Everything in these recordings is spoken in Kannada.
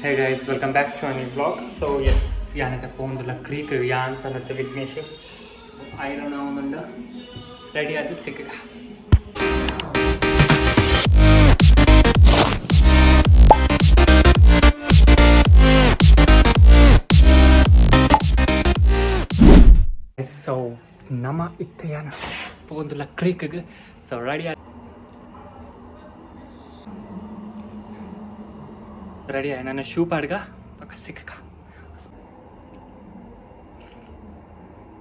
Hey guys, welcome back to our new vlog. So yes, ഞാനത്തെ പോകുന്നില്ല ക്രീക്ക് ഞാൻ സ്ഥലത്ത് വിഘ്നേഷ് ആയിരവുന്നുണ്ട് റെഡി ആയത് സിക്കുക. ಸೊ ನಮ್ಮ ಇತ್ತೆಯಾನ പോകുന്നിಲ್ಲ ಕ್ರೀಕ್ಗೆ. ಸೊ ರೆಡಿ ಆಗಿ ನನ್ನ ಶೂ ಪಾಡ್ಗ ಪಕ್ಕ ಸಿಕ್ಕ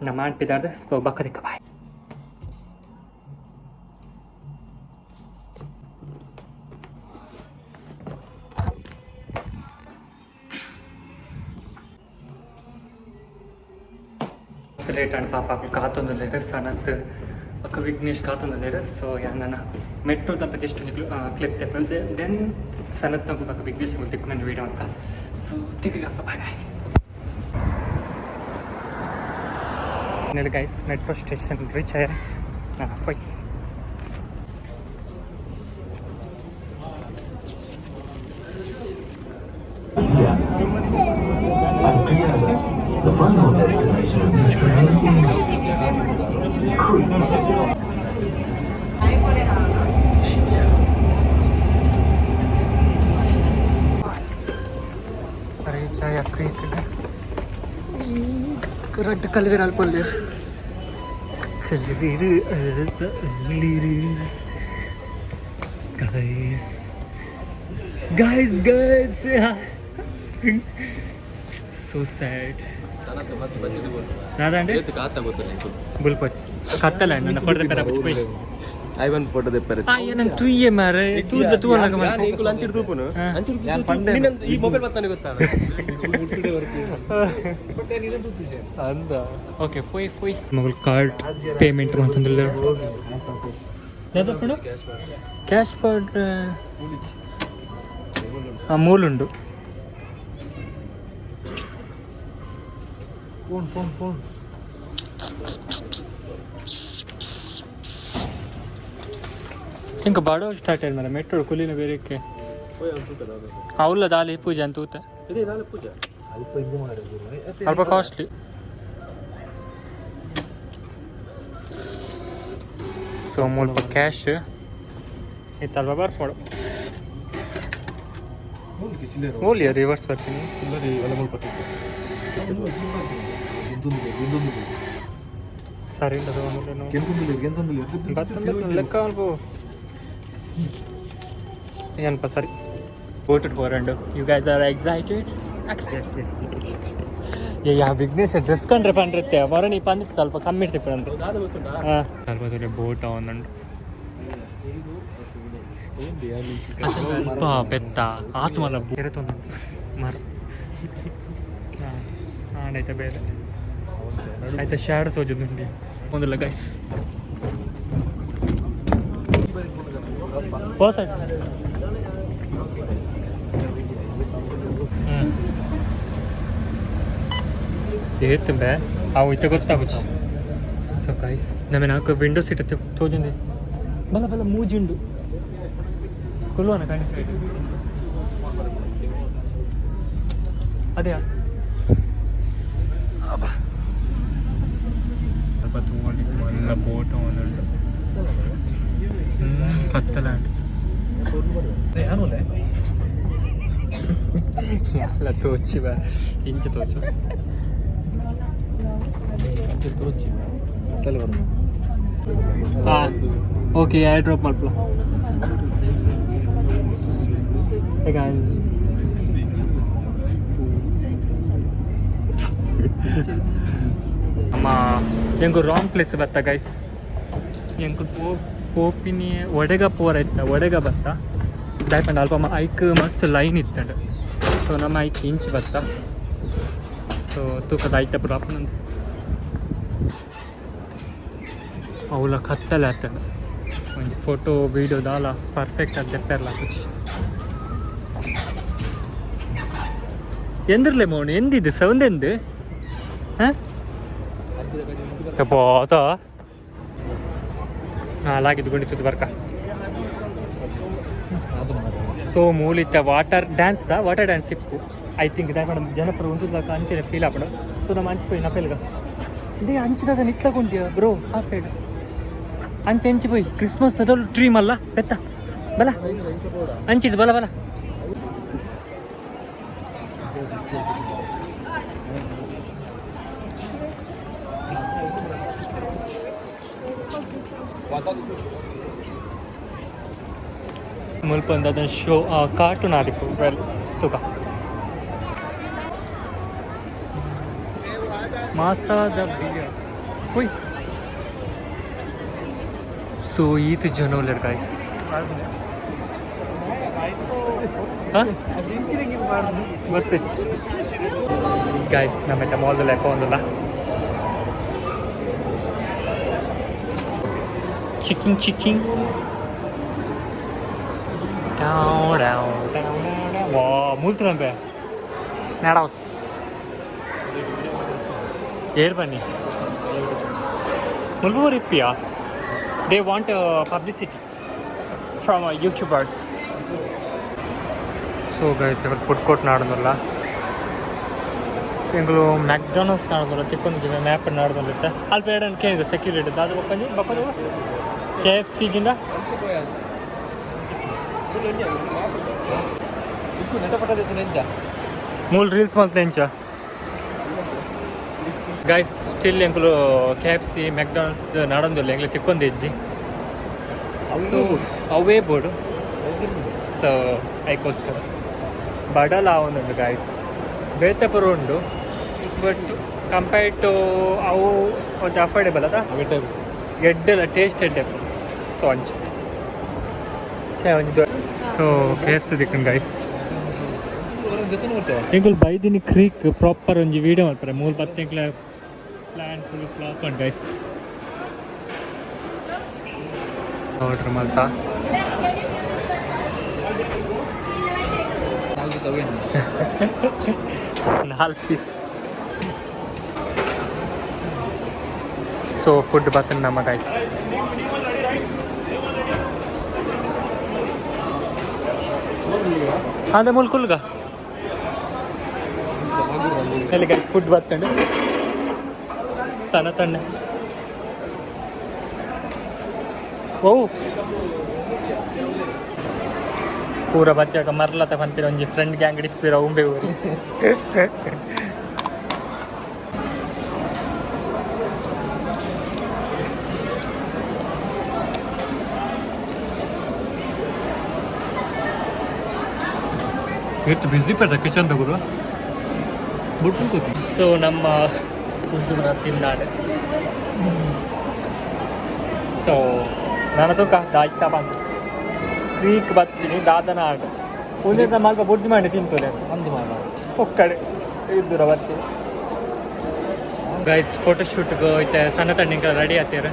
ನಮ್ಮ ಅನ್ಪಿದಾರ್ದು ಸೊ ಬಕ್ಕ ದಿಕ್ಕ ಬಾಯ್. ಲೇಟಾണ് പാപ്പാക്ക് കാത്തൊന്നുമില്ല സനത്ത് ഒക്കെ വിഘ്നേഷ് കാത്തൊന്നുമില്ല. സോ ഞാൻ ಮೆಟ್ರೋ ತಪ್ಪ ಜಸ್ಟ್ ಕ್ಲಿಪ್ ತೆಪ್ಪಲ್ದೆ ದೆನ್ ಸನತ್ ತಪ್ಪ ಪಕ್ಕ ವಿಘ್ನೇಶ್ ತಿಕ್ಕು ನನ್ನ ವೀಡಿಯೋ ಅಂತ. ಸೊ ತಿಕ್ಕಪ್ಪ ಬಾಯ್ ಬಾಯ್. ನೋಡಿ ಗೈಸ್, ಮೆಟ್ರೋ ಸ್ಟೇಷನ್ ರೀಚ್ ಆಯ ಹೋಯ್. The final destination of this train is Crete. Reach ಆಯ ಕ್ರೀಕ್ಗೆ. ரெண்டு கல்விரால் பொல்லு கல்வீரு guys so sad. ನಾದಂಡೆ ಬುಲ್ಪಚ್ ಕತ್ತಲ ನನ್ನ ಫೋಟೋ ತೆಪ್ಪರ ಬುಲ್ಪೈ ಐವನ್ ಫೋಟೋ ತೆಪ್ಪರ ನಾನು ತುಯ್ಯೆ ಮಾರೆ ತೂದ ತೂವಲಾಗ ನಾನು ಈ ಕುಲ ಅಂಚಿಡ್ ತೂಪುನು ಅಂಚಿಡ್ ನಾನು ಪಂಡೆ ಈ ಮೊಬೈಲ್ ಬತ್ತಾನೆ ಗೊತ್ತಾನ ಮುಟ್ಟುಡೆ ವರ್ಕ್ ಬಟ್ ನೀನು ತೂತಿಸೆ ಅಂದ. ಓಕೆ ಫೋಯ್ ಮೊಬೈಲ್ ಕಾರ್ಡ್ ಪೇಮೆಂಟ್ ಮಾಡ್ತಂದ್ರಲ್ಲ ದಾದ ಪಡು ಕ್ಯಾಶ್ ಕಾರ್ಡ್ ಮೂಲುಂಡು. ಫೋನ್ ఇంకా బడో స్టార్ట్ అయ్యింది మరి మెట్రో కులిన వేరేకే అవుల దాలి పూజ ಅಂತ ಊತ ಅಲ್ಪ ಕಾಸ್ಟ್ಲಿ. ಸೊ ಮುಲ್ಪ ಕ್ಯಾಶ್ ಇತ್ತಲ್ವ ಬರ್ಪೋಡು ಮೂಲಿಯ ರಿವರ್ಸ್ ಬರ್ತೀನಿ ಸರಿ ಲೆಕ್ಕ ಅಲ್ಬೋ ಏನಪ್ಪ ಸರಿ ಓಟು ಫೋರಂಡು. You guys are excited? Yes yeah Vignesh dress ಕಂಡ್ರೆ ಪಂಡಿರುತ್ತೆ ಮರಣಿ ಪಂದಿತ್ತು ಸ್ವಲ್ಪ ಕಮ್ಮಿ ಇರ್ತಿಪ್ಪ ಅಂತ ಸ್ವಲ್ಪ ದೊಡ್ಡ ಬೋಟ್ ಅವನುಂಡು ಸ್ವಲ್ಪ ಪೆತ್ತ ಆತ್ಮಲ್ಲ ಬೇರೆತೊಂದು ಮರ ಆಡಾಯ್ತಾ ಬೇರೆ ಆಯ್ತಾ ಶಾಡ್ ತೋಜುಂಡಿ ಒಂದಿಲ್ಲ ಗೈಸ್ ಬಸ್ ಆಯ್ತು. ಏತಂಬೆ ಅವು ಇತ್ತ ಗೊತ್ತಾಗುಚ್ಚು. ಸೊ ಗೈಸ್ ನಮಗೆ ನಾಲ್ಕು ವಿಂಡೋ ಸೀಟ್ ತೋಜುಂದಿ ಬಲ ಬಲ ಮೂಜಿಂಡು ಕೊಲ್ಲುವನ ಕಾಣಿಸ ಅದೇ ಸ್ವಲ್ಪ ತಗೊಂಡು ಎಲ್ಲ ಬೋಟ್ ಅವನುಂಡು ಕತ್ತಲಾಂಡು ಎಲ್ಲ ತೋಚಿ ಬಾ ಇಂಚೆ ತೋಚು ಹಾಂ ಓಕೆ ಏರ್ ಡ್ರಾಪ್ ಮಾಡ್ಬಿಡು. ಅಮ್ಮ ಎಂಗು ರಾಂಗ್ ಪ್ಲೇಸ್ ಬತ್ತ ಗೈಸ್. ಎಂಕು ಪೋಪಿನಿ ಒಡೆಗ ಪೋರ ಇತ್ತ ಒಡೆಗ ಬತ್ತ ದಾಯ್ಪಂಡು ಅಲ್ಪ ಐಕ್ ಮಸ್ತ್ ಲೈನ್ ಇತ್ತಂಡು. ಸೊ ನಮ್ಮ ಐಕ್ ಇಂಚ್ ಬತ್ತ. ಸೊ ತೂಕದ ಐತ ಪುರ ಅಪ್ಪನಂದು ಅವಳ ಕತ್ತಲೆ ಆಗ್ತದೆ ಒಂದು ಫೋಟೋ ವೀಡಿಯೋ ದಾಲ ಪರ್ಫೆಕ್ಟ್ ಅದು ತೆಪ್ಪರ್ಲ ಕುಚ್ ಎಂದಿರ್ಲೆ ಮೌನ ಎಂದಿದ್ದು ಸೌಂಡ್ ಎಂದು ಹಾಂ ಬೋತ ಹಾಂ ಲಾಗಿದ್ದು ಗುಂಡಿತ್ತು ಬರ್ಕ ಸೊ ಮೂಲಿತ ವಾಟರ್ ಡ್ಯಾನ್ಸ್ ಇಪ್ಪು ಐ ಥಿಂಕ್ ದಾಯಪಡ ಜನಪರ ಒಂದು ಅಂಚಿನ ಫೀಲ್ ಆಪಡ ಸೊ ನಮ್ಮ ಅಂಚಿపోయి ನಪೆಲ್ಗ ಇದೇ ಅಂಚಿದಾಗ ನಿಟ್ಲಕೊಂಡ್ಯ ಬ್ರೋ ಆ ಸೈಡ್ ಅಂಚೆ ಅಂಚಿపోయి ಕ್ರಿಸ್ಮಸ್ ಅದೊಂದು ಡ್ರೀಮ್ ಅಲ್ಲ ಬೆತ್ತ ಬಲ ಅಂಚಿದು ಬಲ ಬಲ ಮುಲ್ಪ ಅದನ್ನು ಶೋ ಕಾರ್ಟೂನ್ ಆದಿತ್ತು ವೆಲ್ ತುಕ ಮಾಸಾದ ಬಿಯರ್ ಹೋಯ್ ಸೊ ಈತ್ ಜನೋಲರ್ ಗಾಯ್ಸ್ ಗೊತ್ತಿತ್ತು ಗಾಯ್ಸ್ ನಮ್ಮ ಮಾಲ್ದಲ್ಲಿ ಯಾಕೋ ಒಂದಲ್ಲ ಚಿಕ್ಕಿಂಗ್ ವಾ ಮೂಲ್ತುರಂಬೆ ನಾಡೌಸ್ ಏರ್ ಬನ್ನಿ ಮುಲ್ಬೂರ್ ಇಪ್ಪಿಯಾ they want publicity from YouTubers so guys ಇವರು ಫುಡ್ ಕೋರ್ಟ್ ನಾಡೋದಲ್ಲ ಎಂಗಳು ಮ್ಯಾಕ್ಡೊನಾಲ್ಡ್ಸ್ ನಾಡೋದಲ್ಲ ತಿಕ್ಕೊಂದಿದ್ದೀವಿ ಮ್ಯಾಪ್ ನಾಡೋದಲ್ಲಿತ್ತೆ ಅಲ್ಲಿ ಬೇಡ ಕೇಳಿದೆ ಸೆಕ್ಯೂರಿಟಿ ಅದು ಬಪ್ಪಂದು KFC ಜಿಂದ ಮೂಲ ರೀಲ್ಸ್ ಮಾತ್ರ ಎಂಚ ಗೈಸ್ ಸ್ಟಿಲ್ ಎಂಕುಲು KFC ಮ್ಯಾಕ್ಡೊನಾಲ್ಡ್ಸ್ ನಾಡೊಂದಿಲ್ಲ ಎಂಗ್ಲು ತಿಕ್ಕೊಂದು ಹೆಜ್ಜಿ ಅವೇ ಬೋರ್ಡು ಸೊ ಐಕೋಸ್ಕರ ಬಡಲ ಅವನುಂಡು ಗಾಯ್ಸ್ ಬೇತೆ ಪುರ ಉಂಡು ಬಟ್ ಕಂಪೇರ್ಡ್ ಟು ಅವು ಒಂದು ಅಫೋರ್ಡೆಬಲ್ ಅದ ಎಡ್ಡೆಲ್ಲ ಟೇಸ್ಟ್ ಎಡ್ಡೆ ಸೊ ಅಂಚ ಸೊ KFC ದಿಕ್ಕನ್ ಗೈಸ್ ಎಂಕುಲು ಬೈದಿನಿ ಕ್ರೀಕ್ ಪ್ರಾಪರ್ ಒಂಜಿ ವೀಡಿಯೋ ಮಾಡ್ತಾರೆ ಮೂಲ ಬತ್ತೆಂಕ್ಲ ಪ್ಲ್ಯಾನ್ ಫುಲ್ ಫ್ಲಾಪ್ ಉಂಟು ಗೈಸ್ ಆರ್ಡ್ರ್ ಮಲ್ತ ನಾಲ್ಕು ಪೀಸ್ ಸೊ ಫುಡ್ ಬರ್ತದೆ ನಮ್ಮ ಗೈಸ್ ಅದೇ ಮುಲ್ಕುಲ್ಗ ಅಲ್ಲಿ ಗೈಸ್ ಫುಡ್ ಬರ್ತಂಡು ಸಣ್ಣ ತಂಡ ಓ ಪೂರ ಬಚ್ಚಾಗ ಮರ್ಲ ತಗೊಂಡ್ಪಿರ ಒಂಜಿ ಫ್ರೆಂಡ್ಗೆ ಅಂಗಡಿ ಇಪ್ಪಿರ ಉಂಬೆ ಊರಿ ಎಷ್ಟು ಬಿಸಿ ಪೇಟ ಕಿಚನ್ ತಗೋರು ಬಿಟ್ಟು ಸೊ ನಮ್ಮ ಫುಡ್ ತಿನ್ನಾಡೆ ಸೊ ನನ್ನ ತೂಕ ದಾಯ್ತಾ ಬಂದು ಕ್ರೀಕ್ ಬರ್ತೀನಿ ದಾದನ ಆಡು ಒಂದಿನ ಮಲ್ಪ ಬುಡ್ಜಿ ಮಾಡಿ ತಿಂತದೆ ಒಂದು ಮಾಡ ಒಕ್ಕಡೆ ಇದ್ದೂರ ಬರ್ತೀನಿ ಗೈಸ್ ಫೋಟೋಶೂಟ್ಗೆ ಇತ್ತೆ ಸಣ್ಣ ತಣ್ಣಿಂಕ ರೆಡಿ ಆಗ್ತೀರ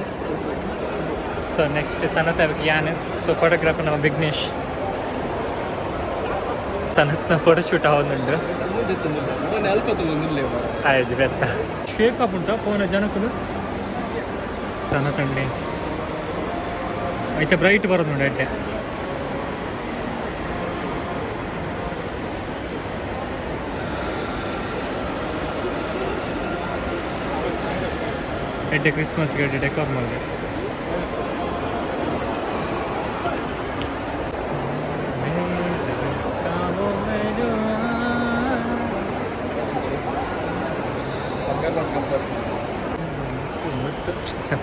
ಸೊ ನೆಕ್ಸ್ಟ್ ಸಣ್ಣ ತರಕ್ಕೆ ಯಾನು ಸೊ ಫೋಟೋಗ್ರಾಫರ್ ನಮ್ಮ ವಿಘ್ನೇಶ್ ತನ್ನ ಫೋಟೋಶೂಟ್ ಆವೊಂದುಂಡು ಆಯ್ತು ಬೆತ್ತ ಶೇಪ್ ಅಪ್ ಉಂಟಾ ಫೋನ ಜನಕ್ಕೂ ಸಣ್ಣ ತಣ್ಣಿ అయితే బ్రైట్ బరుంది అంటే ಎಡ್ಡೆ ಕ್ರಿಸ್ಮಸ್ಗೆ ಎಡ್ಡೆ ಡೆಕೋರ್ ಮಾಡಿದೆ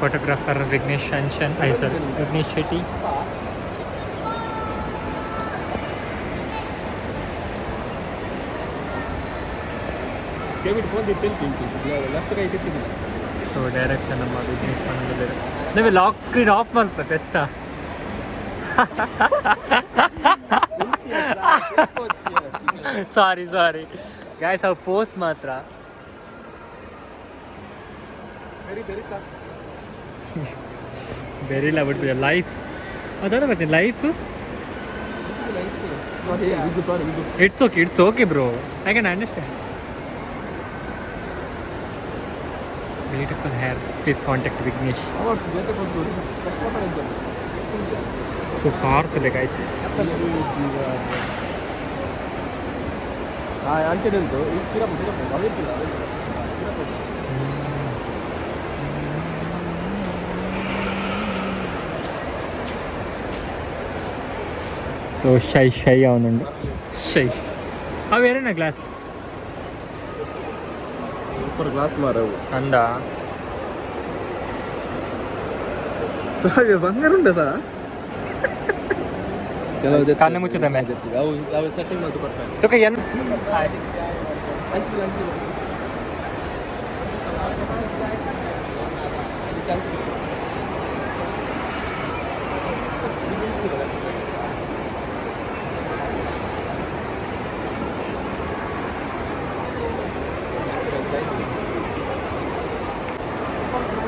ಫೋಟೋಗ್ರಾಫರ್ ವಿಘ್ನೇಶ್ ಶಂಶನ್ sir Vignesh Shetty so direction ನಮ್ಮ ವಿಘ್ನೇಶ್ ಬಂದಿದ್ದಾರೆ ನೀವೇ ಲಾಕ್ ಸ್ಕ್ರೀನ್ ಆಫ್ ಮಾಡ್ಬೇಕು ಎತ್ತ ಸಾರಿ ಗಾಯ್ಸ್ ಅವು ಪೋಸ್ಟ್ ಮಾತ್ರ ಬೆರಿಲ್ಲ ಬಿಟ್ಟು ಲೈಫ್ ಅದಲ್ಲ ಬರ್ತೀನಿ life it's okay bro I can understand beautiful hair please contact Vignesh so ಕಾರ್ತಲೆ ಗೈಸ್ ಅಂಚೆ ನಿಂತು ಈಗ ಕಿರಪ್ಪ ಅದಿರ್ತಿಲ್ಲ సో షై షై అవునండి షై అవి వేరేనా గ్లాస్ సూపర్ గ్లాస్ మారావు అందా ಸಾಗೆ ಬಂಗಾರ ಉಂಟಾ ಕೆಲವು ಕಣ್ಣು ಮುಚ್ಚುತ್ತವೆ ಅವು ಸೆಟ್ಟಿಂಗ್ ಮಾಡ್ತು ಕೊಡ್ತಾರೆ ತುಕ ಎನ್ ಹಂಚಿಲ್ಲ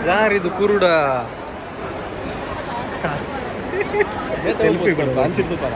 ಯಾರಿದು ಕುರುಡ ಹಂಚಿರ್ತಾರ